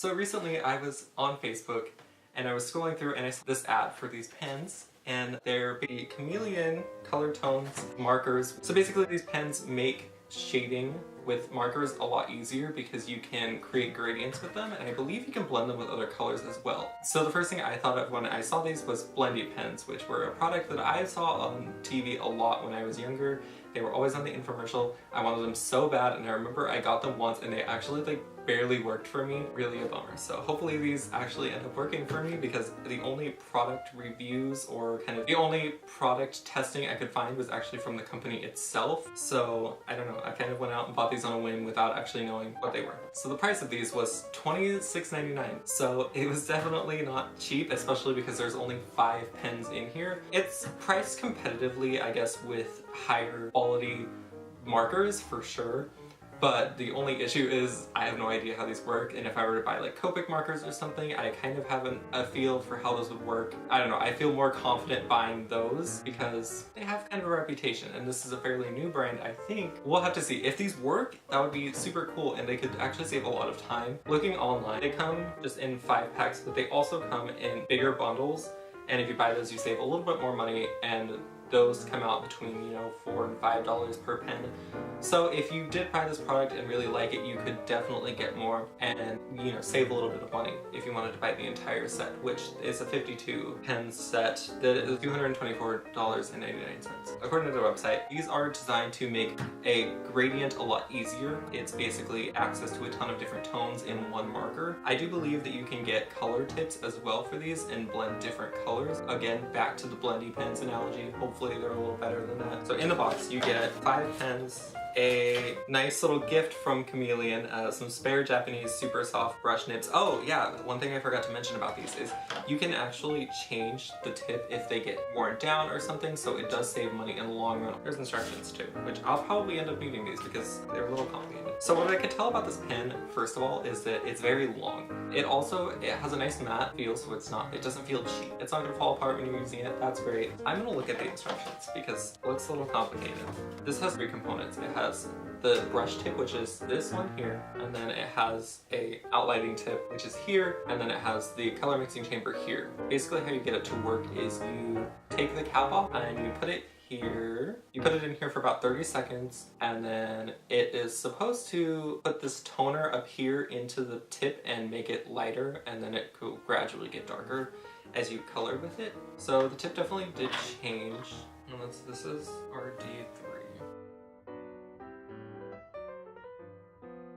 So recently I was on Facebook and I was scrolling through and I saw this ad for these pens, and they're the Chameleon color tones markers. So basically these pens make shading with markers a lot easier because you can create gradients with them, and I believe you can blend them with other colors as well. So the first thing I thought of when I saw these was Blendy pens, which were a product that I saw on TV a lot when I was younger. They were always on the infomercial. I wanted them so bad, and I remember I got them once and they actually like barely worked for me. Really a bummer. So hopefully these actually end up working for me, because the only product reviews or kind of the only product testing I could find was actually from the company itself. So I don't know, I kind of went out and bought these on a whim without actually knowing what they were. So the price of these was $26.99. So it was definitely not cheap, especially because there's only 5 pens in here. It's priced competitively, I guess, with higher quality markers for sure. But the only issue is I have no idea how these work, and if I were to buy like Copic markers or something, I kind of have a feel for how those would work. I don't know, I feel more confident buying those because they have kind of a reputation, and this is a fairly new brand, I think. We'll have to see. If these work, that would be super cool, and they could actually save a lot of time. Looking online, they come just in 5 packs, but they also come in bigger bundles, and if you buy those, you save a little bit more money, and those come out between, you know, $4 and $5 per pen. So if you did buy this product and really like it, you could definitely get more and, you know, save a little bit of money if you wanted to buy the entire set, which is a 52 pen set that is $224.99. According to the website, these are designed to make a gradient a lot easier. It's basically access to a ton of different tones in one marker. I do believe that you can get color tips as well for these and blend different colors. Again, back to the Blendy pens analogy. Hopefully they're a little better than that. So in the box, you get 5 pens, a nice little gift from Chameleon, some spare Japanese super soft brush nibs. Oh yeah, one thing I forgot to mention about these is you can actually change the tip if they get worn down or something, so it does save money in the long run. There's instructions too, which I'll probably end up needing these because they're a little complicated. So what I can tell about this pen, first of all, is that it's very long. It has a nice matte feel, so it doesn't feel cheap. It's not gonna fall apart when you're using it, that's great. I'm gonna look at the instructions because it looks a little complicated. This has 3 components. It has the brush tip, which is this one here, and then it has a outlining tip, which is here, and then it has the color mixing chamber here. Basically how you get it to work is you take the cap off and you put it here. You put it in here for about 30 seconds, and then it is supposed to put this toner up here into the tip and make it lighter, and then it will gradually get darker as you color with it. So the tip definitely did change. And this is RD3.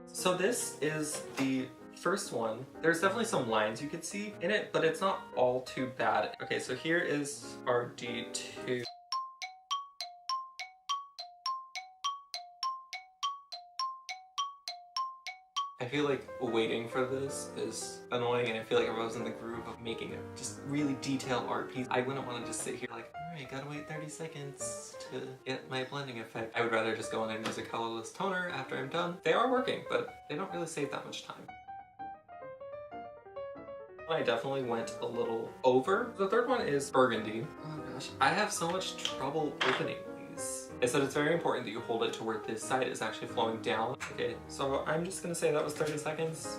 So this is the first one. There's definitely some lines you could see in it, but it's not all too bad. Okay, so here is RD2. I feel like waiting for this is annoying, and I feel like I was in the groove of making a just really detailed art piece. I wouldn't want to just sit here like, alright, gotta wait 30 seconds to get my blending effect. I would rather just go in and use a colorless toner after I'm done. They are working, but they don't really save that much time. I definitely went a little over. The third one is Burgundy. Oh gosh, I have so much trouble opening these. It said it's very important that you hold it to where this side is actually flowing down. Okay, so I'm just gonna say that was 30 seconds.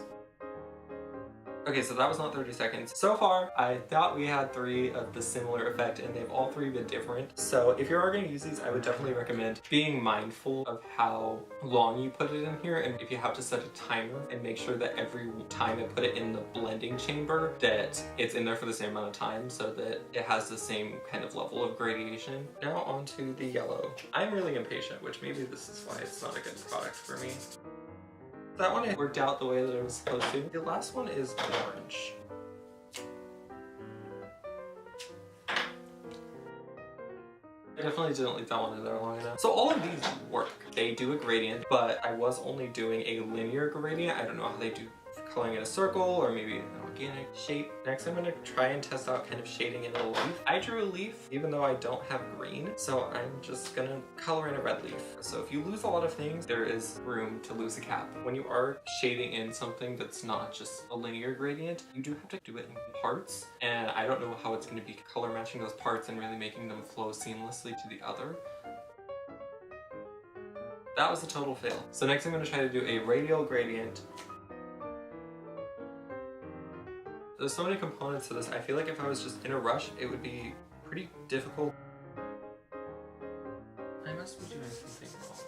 Okay, so that was not 30 seconds. So far, I thought we had 3 of the similar effect, and they've all 3 been different. So if you are going to use these, I would definitely recommend being mindful of how long you put it in here, and if you have to set a timer and make sure that every time I put it in the blending chamber that it's in there for the same amount of time so that it has the same kind of level of gradation. Now onto the yellow. I'm really impatient, which maybe this is why it's not a good product for me. That one worked out the way that it was supposed to. The last one is orange. I definitely didn't leave that one in there long enough. So all of these work. They do a gradient, but I was only doing a linear gradient. I don't know how they do coloring in a circle or maybe an organic shape. Next I'm going to try and test out kind of shading in a leaf. I drew a leaf even though I don't have green, so I'm just going to color in a red leaf. So if you lose a lot of things, there is room to lose a cap. When you are shading in something that's not just a linear gradient, you do have to do it in parts, and I don't know how it's going to be color matching those parts and really making them flow seamlessly to the other. That was a total fail. So next I'm going to try to do a radial gradient. There's so many components to this. I feel like if I was just in a rush, it would be pretty difficult. I must be doing something wrong.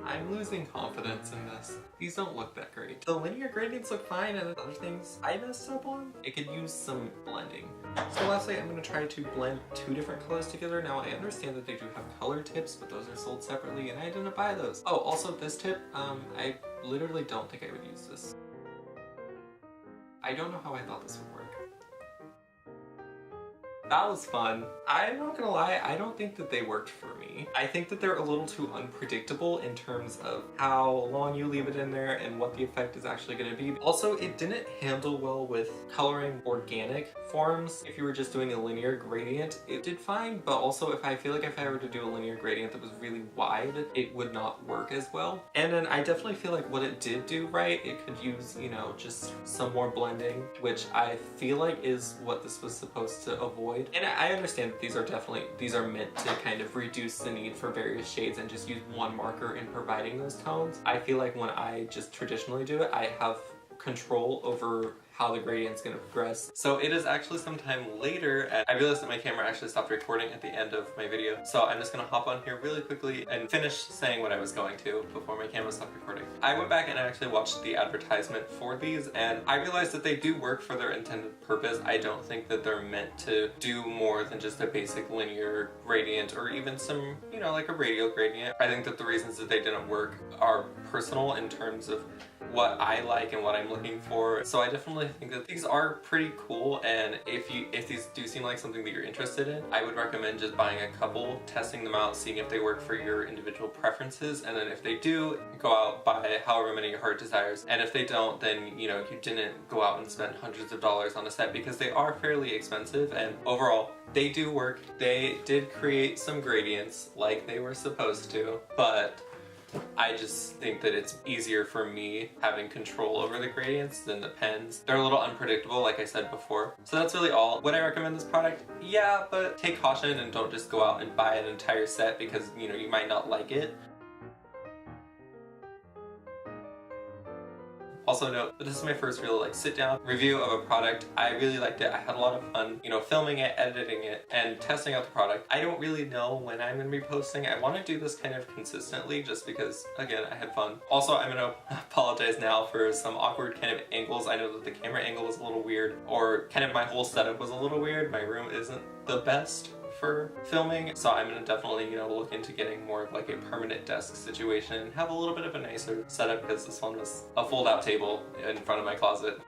I'm losing confidence in this. These don't look that great. The linear gradients look fine, and other things I messed up on, it could use some blending. So lastly, I'm going to try to blend two different colors together. Now I understand that they do have color tips, but those are sold separately and I didn't buy those. Oh, also this tip, I literally don't think I would use this. I don't know how I thought this would work. That was fun. I'm not gonna lie, I don't think that they worked for me. I think that they're a little too unpredictable in terms of how long you leave it in there and what the effect is actually gonna be. Also, it didn't handle well with coloring organic forms. If you were just doing a linear gradient, it did fine, but also if I feel like if I were to do a linear gradient that was really wide, it would not work as well. And then I definitely feel like what it did do right, it could use, you know, just some more blending, which I feel like is what this was supposed to avoid. And I understand that these are meant to kind of reduce the need for various shades and just use one marker in providing those tones. I feel like when I just traditionally do it, I have control over how the gradient's gonna progress. So it is actually sometime later, and I realized that my camera actually stopped recording at the end of my video. So I'm just gonna hop on here really quickly and finish saying what I was going to before my camera stopped recording. I went back and actually watched the advertisement for these, and I realized that they do work for their intended purpose. I don't think that they're meant to do more than just a basic linear gradient or even some, you know, like a radial gradient. I think that the reasons that they didn't work are personal in terms of what I like and what I'm looking for. So I definitely think that these are pretty cool, and if these do seem like something that you're interested in, I would recommend just buying a couple, testing them out, seeing if they work for your individual preferences, and then if they do, go out, buy however many your heart desires, and if they don't, then you know, you didn't go out and spend hundreds of dollars on a set, because they are fairly expensive, and overall, they do work. They did create some gradients like they were supposed to, but I just think that it's easier for me having control over the gradients than the pens. They're a little unpredictable, like I said before. So that's really all. Would I recommend this product? Yeah, but take caution and don't just go out and buy an entire set because, you know, you might not like it. Also note that this is my first real sit down review of a product. I really liked it. I had a lot of fun, you know, filming it, editing it, and testing out the product. I don't really know when I'm gonna be posting. I want to do this kind of consistently just because, again, I had fun. Also, I'm gonna apologize now for some awkward kind of angles. I know that the camera angle was a little weird, or kind of my whole setup was a little weird. My room isn't the best for filming, so I'm gonna definitely, you know, look into getting more of like a permanent desk situation and have a little bit of a nicer setup, because this one was a fold-out table in front of my closet.